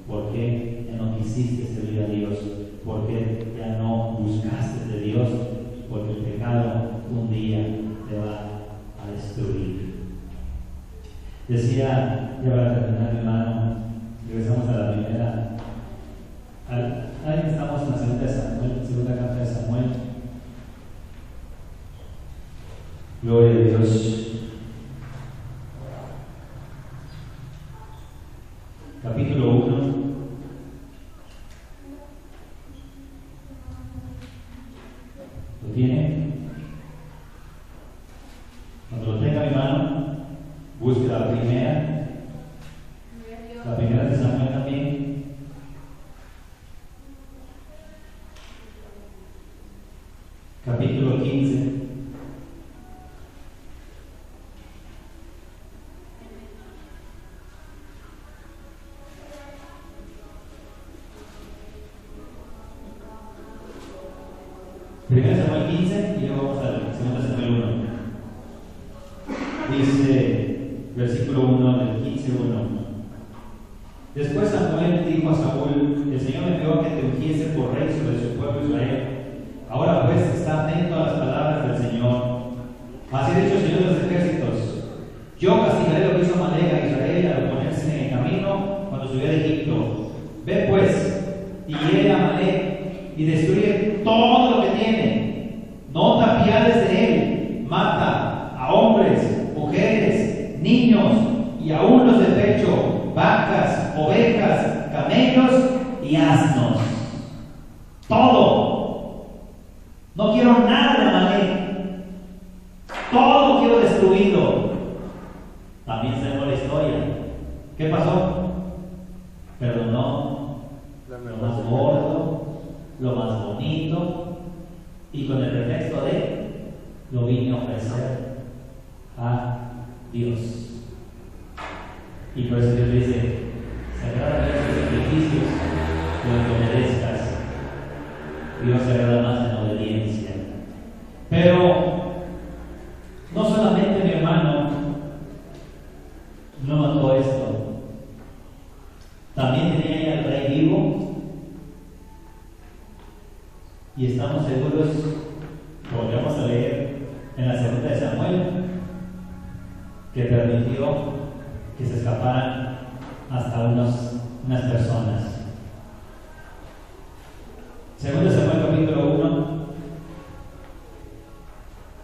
¿Por qué ya no quisiste servir a Dios? ¿Por qué ya no buscaste de Dios? Porque el pecado un día te va a destruir. Decía, ya para terminar, mi hermano, regresamos a la primera. Ahí estamos en la segunda carta de Samuel. Gloria a Dios. Capítulo 1. ¿Lo tiene? Cuando lo tenga, mi hermano, busque la primera de Samuel también. Capítulo 15. Primero Samuel 15 y luego vamos al segundo Samuel 1. Dice, versículo 1 del 15:1. Después Samuel dijo a Saúl: el Señor me envió a que te ungiese por rey sobre su pueblo Israel. Ahora pues, está atento a las palabras del Señor. Así ha dicho el Señor de los ejércitos: yo castigaré lo que hizo Amalek a Israel al ponerse en el camino cuando subió de Egipto. Ve pues, y hiere a Amalek y destruye todo lo que tiene. No te apiades de él. Mata a hombres, mujeres, niños y aún los de pecho, vacas, ovejas, camellos y asnos. Todo. No quiero nada de Amalek. Todo quiero destruirlo. También sabemos la historia. ¿Qué pasó? Perdonó lo más gordo, lo más bonito, y con el pretexto de lo vine a ofrecer a Dios. Y por eso Dios dice: sagrada Dios tus sacrificios, lo que merezcas. Dios se agrada más en obediencia. Pero no solamente, mi hermano, no mató esto, también tenía ahí al rey Y estamos seguros, volvemos a leer en la segunda de Samuel, que permitió que se escaparan hasta unas personas. Segundo de Samuel capítulo 1,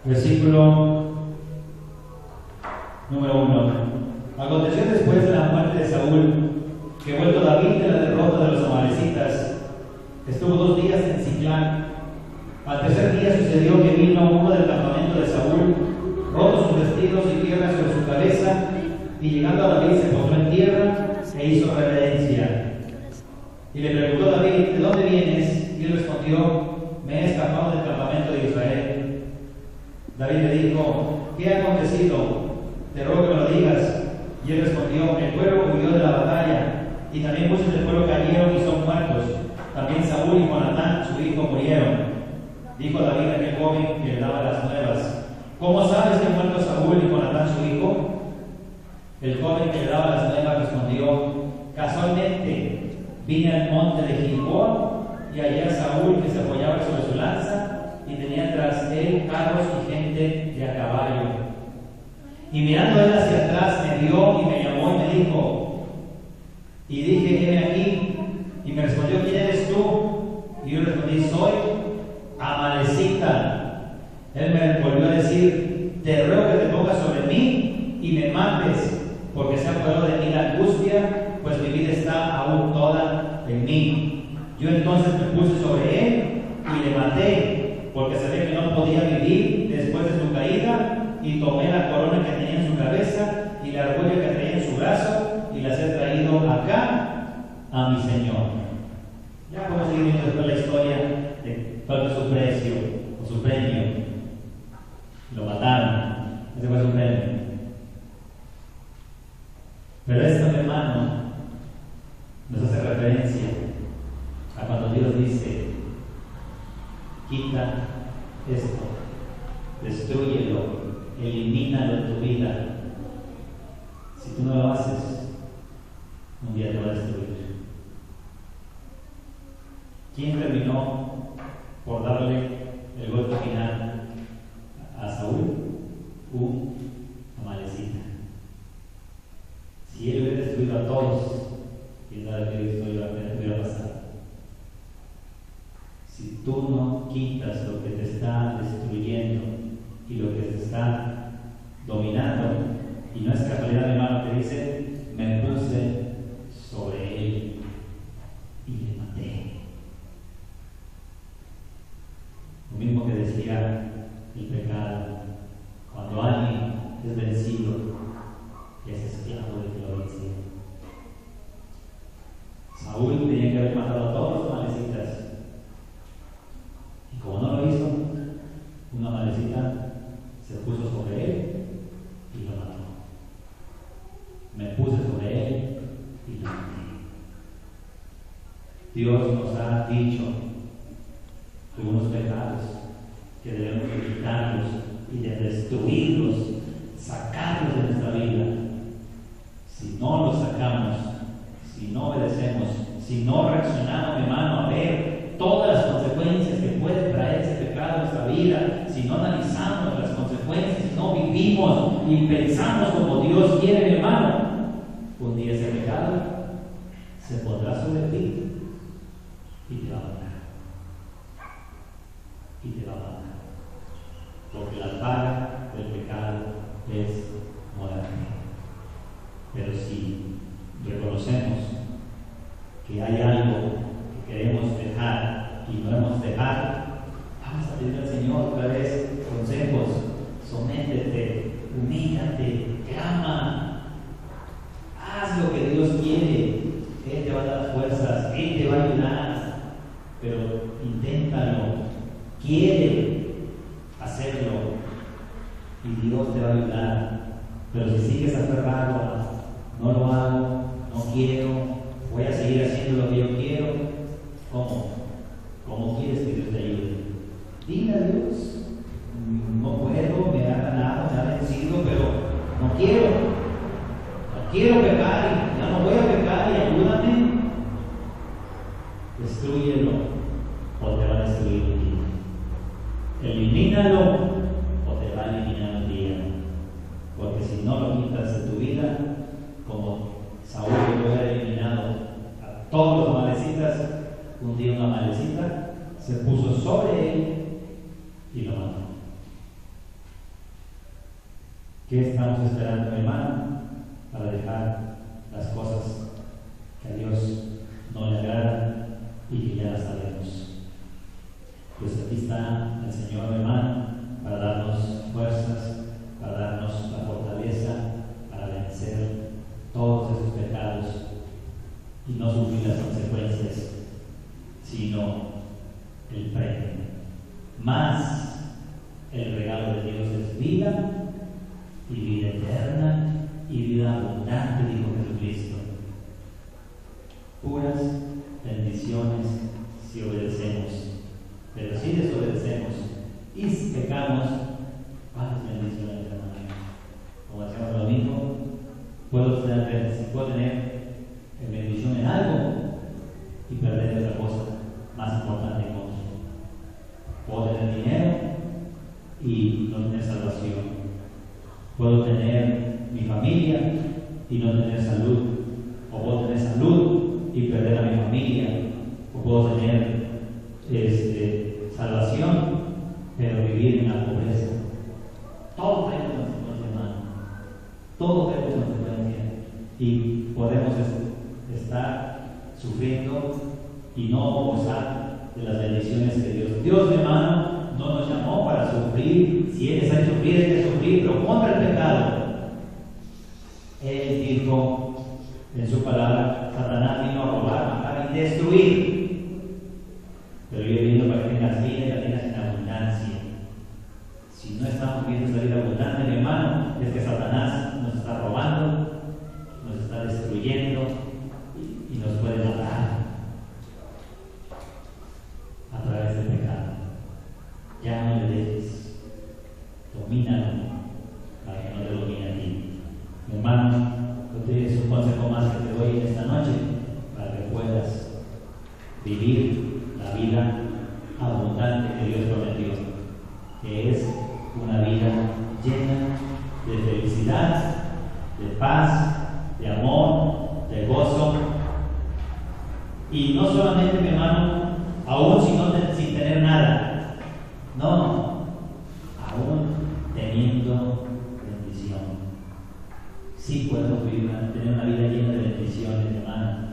versículo número 1. Aconteció después de la muerte de Saúl, que vuelto David de la derrota de los amalecitas, estuvo 2 días en Siclán. Al tercer día sucedió que vino uno del campamento de Saúl, rotos sus vestidos y tierra sobre su cabeza, y llegando a David se postró en tierra e hizo reverencia. Y le preguntó David: ¿de dónde vienes? Y él respondió: me he escapado del campamento de Israel. David le dijo: ¿qué ha acontecido? Te ruego que me lo digas. Y él respondió: el pueblo huyó de la batalla, y también muchos del pueblo cayeron y son muertos. También Saúl y Jonatán, su hijo, murieron. Dijo David a aquel joven que le daba las nuevas: ¿cómo sabes que ha muerto Saúl y Jonatán, su hijo? El joven que le daba las nuevas respondió: casualmente vine al monte de Gilboa y hallé a Saúl que se apoyaba sobre su lanza y tenía tras él carros y gente de a caballo. Y mirando él hacia atrás me vio y me llamó y me dijo, y dije: heme aquí. Y me respondió: ¿quién eres tú? Y yo respondí: soy Amalecita. Él me volvió a decir: te ruego que te pongas sobre mí y me mates, porque se ha apoderado de mí la angustia, pues mi vida está aún toda en mí. Yo entonces me puse sobre él y le maté, porque sabía que no podía vivir después de su caída, y tomé la corona que tenía en su cabeza y la argolla que traía en su brazo y las he traído acá a mi Señor. Ya podemos seguir viendo después la historia de cuál fue su precio o su premio. Lo mataron, ese fue su premio. Pero esto, mi hermano, nos hace referencia a cuando Dios dice: quita esto, destrúyelo, elimínalo de tu vida. Si tú no lo haces, un día te va a destruir. ¿Quién terminó por darle el golpe final a Saúl? Un amalecita. Si él hubiera destruido a todos, quién sabe qué historia hubiera pasado. Si tú no quitas lo que te está destruyendo y lo que te está dominando, y no es casualidad, hermano, que dice: me puse sobre él y le maté. Lo mismo que decía el pecado: cuando alguien es vencido, es esclavo del que lo venció. Saúl tenía que haber matado a todos los amalecitas, y como no lo hizo, una amalecita se puso sobre él y lo mató. Me puse sobre él y lo maté. Dios nos ha dicho algunos pecados que debemos de quitarlos y de destruirlos, sacarlos de nuestra vida. Si no los sacamos, si no obedecemos, si no reaccionamos, hermano, a ver todas las consecuencias que puede traer ese pecado a nuestra vida, si no analizamos las consecuencias, si no vivimos y pensamos como Dios quiere, mi hermano, un día ese pecado se pondrá sobre ti y te va a matar. Y te va a matar. Porque la paga del pecado es muerte. Pero si reconocemos que hay algo que queremos dejar y no hemos dejado, vamos a pedirle al Señor otra vez consejos. Sométete, humíllate, clama, haz lo que Dios quiere. Él te va a dar fuerzas, Él te va a ayudar, pero inténtalo, quiere hacerlo y Dios te va a ayudar. Pero si sigues aferrado a no lo hago, no quiero, voy a seguir haciendo lo que yo quiero, ¿cómo quieres que Dios te ayude? Dile a Dios: no puedo, me ha ganado, me ha vencido, pero no quiero pecar, y ya no voy a pecar, y ayúdame. Destrúyelo, o te va a destruir un día. Elimínalo o te va a eliminar un día. Porque si no lo quitas de tu vida, como Saúl que hubiera eliminado a todos los amalecitas, un día una amalecita se puso sobre él y lo mató. ¿Qué estamos esperando, hermano, para dejar las cosas que a Dios no le agradan y que ya las sabemos? Pues aquí está el Señor, hermano, para darnos fuerzas, para darnos la fortaleza, para vencer todos esos pecados y no sufrir las consecuencias, sino el premio. Más el regalo de Dios es vida, y vida eterna y vida abundante, dijo Jesucristo. Puras bendiciones si obedecemos, pero si desobedecemos y si pecamos, ¿cuántas bendiciones, hermano? Como hacemos lo mismo, puedo tener bendición en algo y perder otra cosa más importante en otro. Puedo tener dinero y no tener salvación. Puedo tener mi familia y no tener salud, o puedo tener salud y perder a mi familia, o puedo tener salvación pero vivir en la pobreza. Todo trae consecuencia, hermano. Todo trae consecuencia y podemos estar sufriendo y no gozar de las bendiciones de Dios, hermano, no nos llamó para sufrir. Si es necesario sufrir, hay que sufrir, pero contra el pecado. Él dijo en su palabra: Satanás vino a robar, matar y destruir, pero yo he venido para que tengas vida y la tengas en abundancia. Si no estamos viendo esa vida abundante, mi hermano, es que Satanás nos está robando, nos está destruyendo y nos puede matar a través del pecado. Ya no le dejes, domínalo para que no te domine a ti. Mi hermano, yo te doy un consejo más que te doy esta noche para que puedas vivir la vida abundante que Dios prometió, que es una vida llena de felicidad, de paz, de amor, de gozo, y no solamente, mi hermano, aún sin tener nada, no, aún teniendo bendición. Sí podemos tener una vida llena de bendiciones, hermano,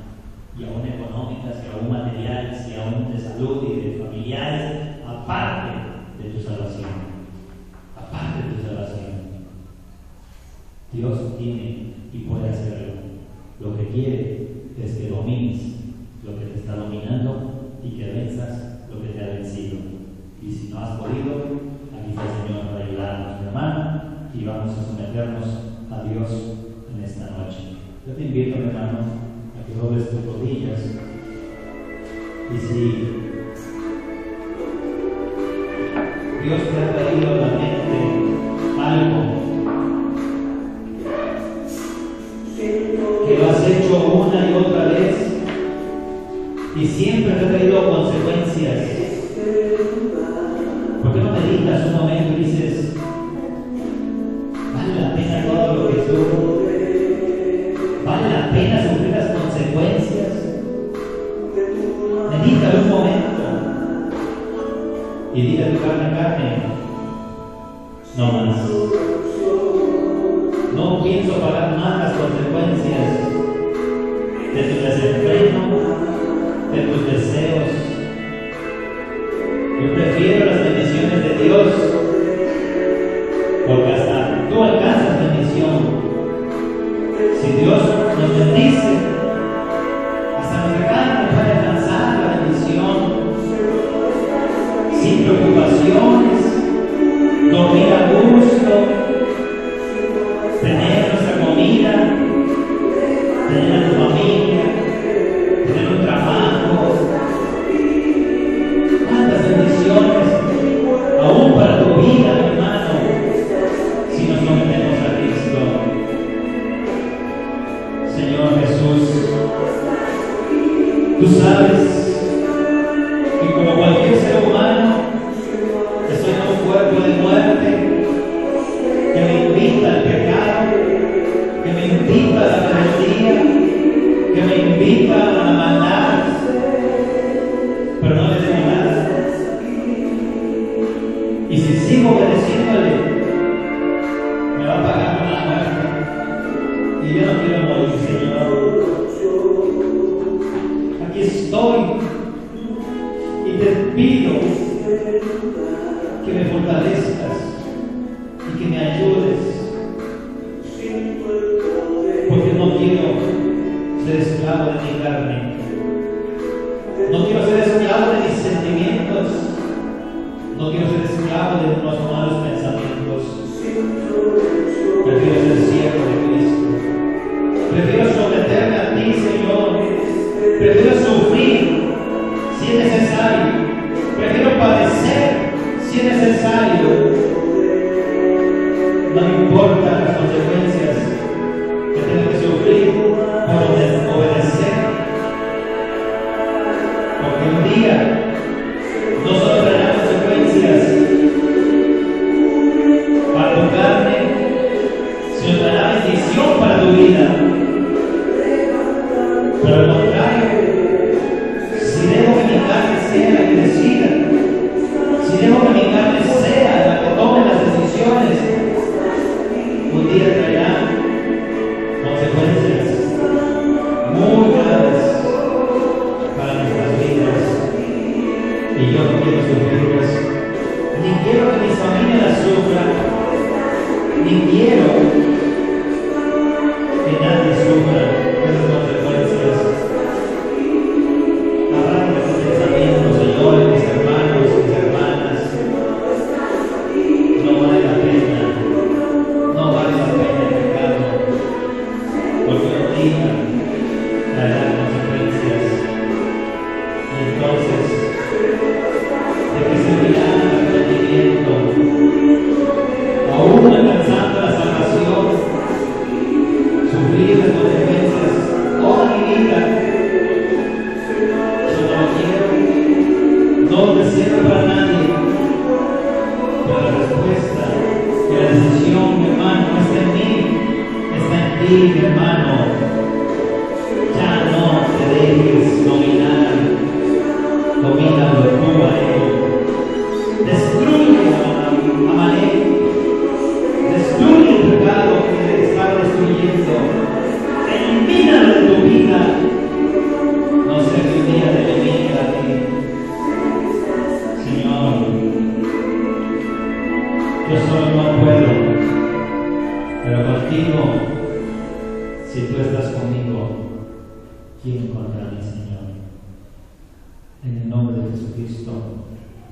y aún económicas, y aún materiales, y aún de salud y de familiares, aparte de tu salvación. Aparte de tu salvación. Dios tiene y puede hacerlo. Lo que quiere es que domines lo que te está dominando y que venzas lo que te ha vencido. Y si no has podido, aquí está el Señor para ayudarnos, hermano, y vamos a someternos a Dios en esta noche. Yo te invito, hermano, a que dobles tus rodillas, y si Dios te ha traído a la mente algo que lo has hecho una y otra vez y siempre te ha traído consecuencias, ¿por qué no meditas un momento y dices: vale la pena todo lo que sufro? ¿Vale la pena sufrir las consecuencias? Medita un momento y diga a tu carne: no más. No pienso pagar más las consecuencias de tu desenfreno, de tus deseos. Yo prefiero las bendiciones de Dios, porque hasta tú alcanzas bendición. Si Dios nos bendice, hasta nuestra carne puede alcanzar la bendición, sin preocupaciones, dormir a gusto, tener nuestra comida, tener a tu familia, tener un trabajo. ¿Cuántas bendiciones aún para tu vida, hermano, si nos sometemos a Cristo? Señor Jesús, tú sabes que como cualquier pido que me fortalezcas y que me ayudes, porque no quiero ser esclavo de mi carne, no quiero ser esclavo de mis sentimientos, no quiero ser esclavo de unos malos pensamientos. Prefiero ser siervo de Cristo, prefiero someterme a ti, Señor, prefiero sufrir si es necesario, prefiero padecer si es necesario, no me importan las consecuencias que tengo que sufrir por obedecer, porque un día no solo traerá consecuencias para tu carne, sino traerá bendición para tu vida. Pero al contrario, si dejo que mi carne sea la que decida, si dejo que mi carne sea la que tome las decisiones, un día traerá consecuencias muy graves para nuestras vidas. Y yo no quiero sufrirlas, ni quiero que mi familia las sufra, ni quiero que nadie sufra esas consecuencias. Arranca ese pensamiento, Señor, de mis hermanos, mis hermanas. No vale la pena el pecado, porque un día traerá consecuencias. Y entonces, ¿de qué servirá el arrepentimiento? Aún alcanzando la salvación, sufrir las consecuencias toda mi vida. Yo no lo quiero, no lo deseo para nadie. Pero la respuesta, que la decisión, mi hermano, no está en mí, está en ti, mi hermano. Ya no te dejes dominar. Domínalo tú a él. Destruye a Amalek. Destruye el pecado que te está destruyendo. Elimínalo de tu vida. No sea que un día te elimine a ti. Señor, yo solo no puedo, pero contigo, si tú estás conmigo, ¿quién contra mí, Señor? En el nombre de Jesucristo,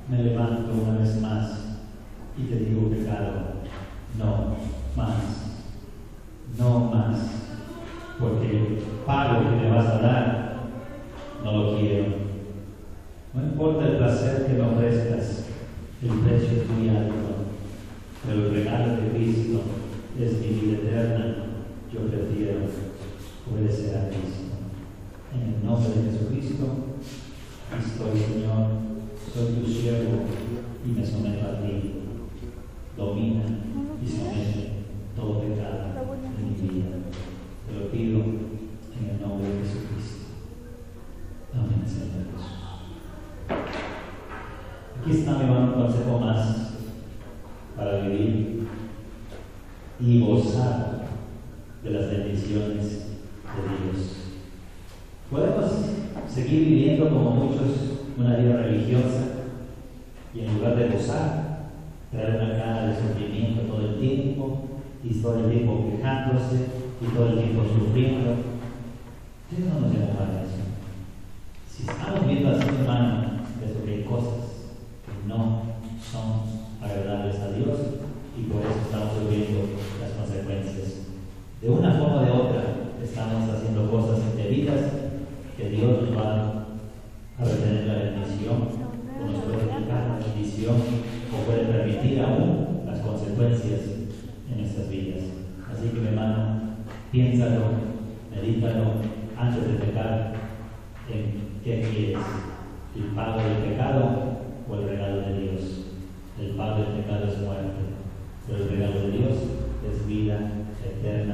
me levanto una vez más y te digo, pecado, no más, no más, porque el pago que me vas a dar, no lo quiero. No importa el placer que me ofrezcas, el precio es muy alto, pero el regalo de Cristo es mi vida eterna. Yo prefiero obedecer a Cristo. En el nombre de Jesucristo, estoy, Señor, soy tu siervo y me someto a ti. Domina y somete todo pecado en mi vida. Te lo pido en el nombre de Jesucristo. Amén, Señor Jesús. Aquí está, mi hermano, un consejo más para vivir y gozar de las bendiciones de Dios. Podemos seguir viviendo como muchos una vida religiosa y en lugar de gozar, traer una cara de sufrimiento todo el tiempo y todo el tiempo quejándose y todo el tiempo sufriendo. Dios no nos llama para eso. Si estamos viendo así, hermano, es que hay cosas que no son agradables a Dios y por eso estamos viviendo las consecuencias. De una forma o de otra estamos haciendo cosas indebidas que Dios nos va a retener la bendición o nos puede quitar la bendición o puede permitir aún las consecuencias en nuestras vidas. Así que, mi hermano, piénsalo, medítalo antes de pecar en qué quieres, el pago del pecado o el regalo de Dios. El pago del pecado es muerte, pero el regalo de Dios es vida eterna.